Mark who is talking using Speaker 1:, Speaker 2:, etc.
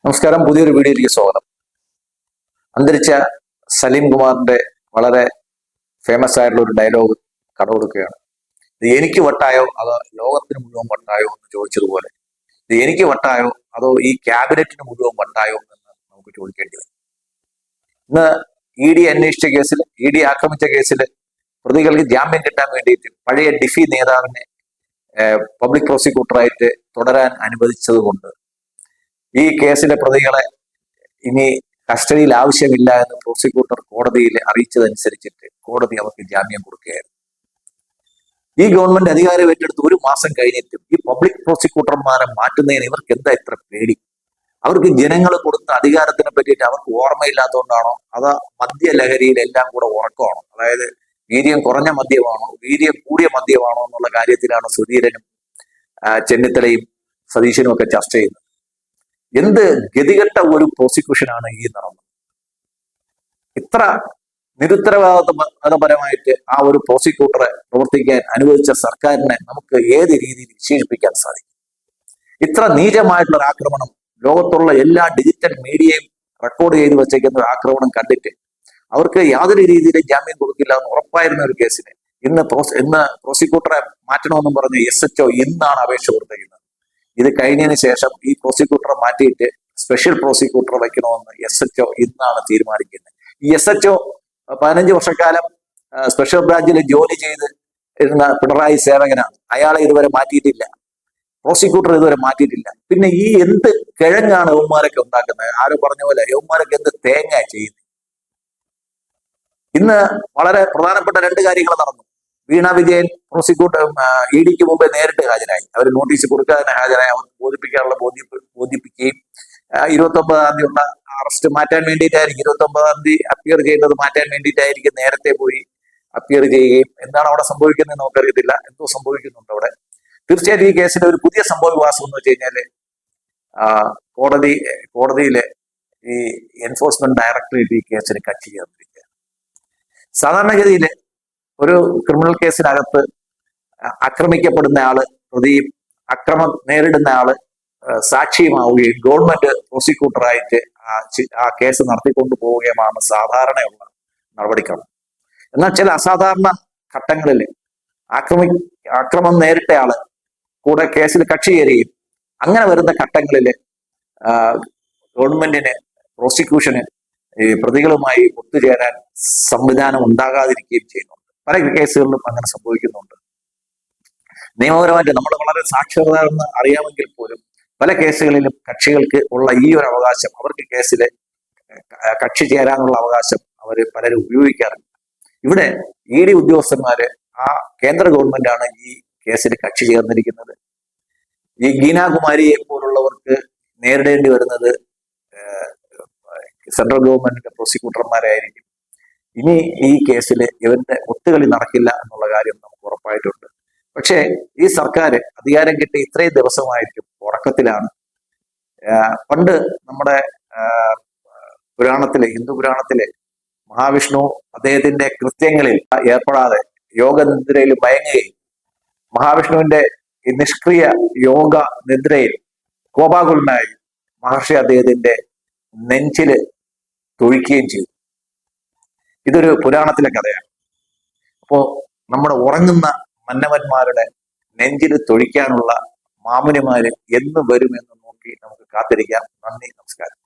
Speaker 1: നമസ്കാരം. പുതിയൊരു വീഡിയോയിലേക്ക് സ്വാഗതം. അന്തരിച്ച സലീം കുമാറിന്റെ വളരെ ഫേമസ് ആയിട്ടുള്ള ഒരു ഡയലോഗ് കടമെടുക്കുകയാണ്. ഇത് എനിക്ക് വട്ടായോ അതോ ലോകത്തിന് മുഴുവൻ വട്ടായോ എന്ന് ചോദിച്ചതുപോലെ ഇത് എനിക്ക് വട്ടായോ അതോ ഈ ക്യാബിനറ്റിന് മുഴുവൻ വട്ടായോ എന്ന് നമുക്ക് ചോദിക്കേണ്ടി വരും. ഇന്ന് അന്വേഷിച്ച കേസിൽ ആക്രമിച്ച കേസിൽ പ്രതികൾക്ക് ജാമ്യം കിട്ടാൻ വേണ്ടിയിട്ട് പഴയ ഡിഫി നേതാവിനെ പബ്ലിക് പ്രോസിക്യൂട്ടറായിട്ട് തുടരാൻ അനുവദിച്ചത് കൊണ്ട് ഈ കേസിലെ പ്രതികളെ ഇനി കസ്റ്റഡിയിൽ ആവശ്യമില്ല എന്ന് പ്രോസിക്യൂട്ടർ കോടതിയിൽ അറിയിച്ചതനുസരിച്ചിട്ട് കോടതി അവർക്ക് ജാമ്യം കൊടുക്കുകയായിരുന്നു. ഈ ഗവൺമെന്റ് അധികാരം ഏറ്റെടുത്ത് ഒരു മാസം കഴിഞ്ഞിട്ടും ഈ പബ്ലിക് പ്രോസിക്യൂട്ടർമാരെ മാറ്റുന്നതിന് ഇവർക്ക് എന്താ ഇത്ര പേടി? അവർക്ക് ജനങ്ങൾ കൊടുത്ത അധികാരത്തിനെ പറ്റിയിട്ട് അവർക്ക് ഓർമ്മയില്ലാത്തതുകൊണ്ടാണോ അതോ മദ്യലഹരിയിൽ എല്ലാം കൂടെ ഉറക്കമാണോ? അതായത് വീര്യം കുറഞ്ഞ മദ്യമാണോ വീര്യം കൂടിയ മദ്യമാണോ എന്നുള്ള കാര്യത്തിലാണ് സുധീരനും ചെന്നിത്തലയും സതീശനും ഒക്കെ ചർച്ച ചെയ്യുന്നത്. എന്ത് ഗതികെട്ട ഒരു പ്രോസിക്യൂഷനാണ് ഈ നടന്നത്? ഇത്ര നിരുത്തരവാദിത്വപരമായിട്ട് ആ ഒരു പ്രോസിക്യൂട്ടറെ പ്രവർത്തിക്കാൻ അനുവദിച്ച സർക്കാരിനെ നമുക്ക് ഏത് രീതിയിൽ വിശേഷിപ്പിക്കാൻ സാധിക്കും? ഇത്ര നീചമായിട്ടുള്ള ഒരു ആക്രമണം ലോകത്തുള്ള എല്ലാ ഡിജിറ്റൽ മീഡിയയും റെക്കോർഡ് ചെയ്ത് വെച്ചേക്കുന്ന ഒരു ആക്രമണം കണ്ടിട്ട് അവർക്ക് യാതൊരു രീതിയിലും ജാമ്യം കൊടുക്കില്ല എന്ന് ഉറപ്പായിരുന്ന ഒരു കേസിന് ഇന്ന് പ്രോസിക്യൂട്ടറെ മാറ്റണമെന്നും പറഞ്ഞ് SHO ഇന്നാണ് അപേക്ഷ കൊടുത്തിരിക്കുന്നത്. ഇത് കഴിഞ്ഞതിന് ശേഷം ഈ പ്രോസിക്യൂട്ടറെ മാറ്റിയിട്ട് സ്പെഷ്യൽ പ്രോസിക്യൂട്ടർ വയ്ക്കണമെന്ന് SHO ഇന്നാണ് തീരുമാനിക്കുന്നത്. ഈ SHO 15 വർഷക്കാലം സ്പെഷ്യൽ ബ്രാഞ്ചിൽ ജോലി ചെയ്ത് ഇരുന്ന പിണറായി സേവകനാണ്. അയാളെ ഇതുവരെ മാറ്റിയിട്ടില്ല, പ്രോസിക്യൂട്ടർ ഇതുവരെ മാറ്റിയിട്ടില്ല. പിന്നെ ഈ എന്ത് കിഴങ്ങാണ് യവന്മാരൊക്കെ ഉണ്ടാക്കുന്നത്? ആരോ പറഞ്ഞ പോലെ യവന്മാരൊക്കെ എന്ത് തേങ്ങ ചെയ്യുന്നത്? ഇന്ന് വളരെ പ്രധാനപ്പെട്ട 2 കാര്യങ്ങൾ നടന്നു. വീണ വിജയൻ പ്രോസിക്യൂട്ടർ EDക്ക് മുമ്പേ നേരിട്ട് ഹാജരായി. അവർ നോട്ടീസ് കൊടുക്കാതെ ഹാജരായി. അവർക്ക് ബോധിപ്പിക്കാനുള്ള ബോധിപ്പിക്കുകയും 29-ാം തീയതി ഉള്ള അറസ്റ്റ് മാറ്റാൻ വേണ്ടിയിട്ടായിരിക്കും, 29-ാം തീയതി അപ്പിയർ ചെയ്യുന്നത് മാറ്റാൻ വേണ്ടിയിട്ടായിരിക്കും നേരത്തെ പോയി അപ്പിയർ ചെയ്യുകയും. എന്താണ് അവിടെ സംഭവിക്കുന്നത് നമുക്കറിയത്തില്ല. എന്തോ സംഭവിക്കുന്നുണ്ട് അവിടെ. തീർച്ചയായിട്ടും ഈ കേസിലെ ഒരു പുതിയ സംഭവവികാസം എന്ന് വെച്ച് കഴിഞ്ഞാല് കോടതിയിലെ ഈ എൻഫോഴ്സ്മെന്റ് ഡയറക്ടറേറ്റ് ഈ കേസിന് കക്ഷി ചേർന്നിരിക്കുകയാണ്. സാധാരണഗതിയിൽ ഒരു ക്രിമിനൽ കേസിനകത്ത് ആക്രമിക്കപ്പെടുന്ന ആള് പ്രതിയും അക്രമം നേരിടുന്ന ആള് സാക്ഷിയുമാവുകയും ഗവൺമെന്റ് പ്രോസിക്യൂട്ടറായിട്ട് ആ കേസ് നടത്തിക്കൊണ്ടു പോവുകയുമാണ് സാധാരണയുള്ള നടപടിക്രമം. എന്നാൽ ചില അസാധാരണ ഘട്ടങ്ങളിൽ ആക്രമം നേരിട്ട ആള് കൂടെ കേസിൽ കക്ഷി ചേരുകയും അങ്ങനെ വരുന്ന ഘട്ടങ്ങളിൽ ഗവൺമെന്റിന് പ്രോസിക്യൂഷന് ഈ പ്രതികളുമായി ഒത്തുചേരാൻ സംവിധാനം ഉണ്ടാകാതിരിക്കുകയും ചെയ്യുന്നുണ്ട്. പല കേസുകളിലും അങ്ങനെ സംഭവിക്കുന്നുണ്ട്. നിയമപരമായിട്ട് നമ്മൾ വളരെ സാക്ഷരത എന്ന് അറിയാമെങ്കിൽ പോലും പല കേസുകളിലും കക്ഷികൾക്ക് ഉള്ള ഈ ഒരു അവകാശം, അവർക്ക് കേസിൽ കക്ഷി ചേരാനുള്ള അവകാശം പലരും ഉപയോഗിക്കാറില്ല. ഇവിടെ ED ഉദ്യോഗസ്ഥന്മാര് ആ കേന്ദ്ര ഗവൺമെന്റാണ് ഈ കേസിൽ കക്ഷി ചേർന്നിരിക്കുന്നത്. ഈ ഗീനാകുമാരിയെ പോലുള്ളവർക്ക് നേരിടേണ്ടി വരുന്നത് സെൻട്രൽ ഗവൺമെന്റിന്റെ പ്രോസിക്യൂട്ടർമാരായിരിക്കും. ഇനി ഈ കേസിൽ ഇവരുടെ ഒത്തുകളി നടക്കില്ല എന്നുള്ള കാര്യം നമുക്ക് ഉറപ്പായിട്ടുണ്ട്. പക്ഷേ ഈ സർക്കാർ അധികാരം കിട്ടി ഇത്രയും ദിവസമായിട്ടും ഉറക്കത്തിലാണ്. പണ്ട് നമ്മുടെ ഹിന്ദു പുരാണത്തിലെ മഹാവിഷ്ണു അദ്ദേഹത്തിന്റെ കൃത്യങ്ങളിൽ ഏർപ്പെടാതെ യോഗനിദ്രയിൽ മയങ്ങുകയും മഹാവിഷ്ണുവിന്റെ ഈ നിഷ്ക്രിയ യോഗ നിദ്രയിൽ കോപാകുലനായി മഹർഷി അദ്ദേഹത്തിന്റെ നെഞ്ചില് തൊഴിക്കുകയും ചെയ്തു. ഇതൊരു പുരാണത്തിലെ കഥയാണ്. അപ്പോ നമ്മുടെ ഉറങ്ങുന്ന മന്നവന്മാരുടെ നെഞ്ചിൽ തൊഴിക്കാനുള്ള മാമുനിമാര് എന്ന് വരുമെന്ന് നോക്കി നമുക്ക് കാത്തിരിക്കാം. നന്ദി, നമസ്കാരം.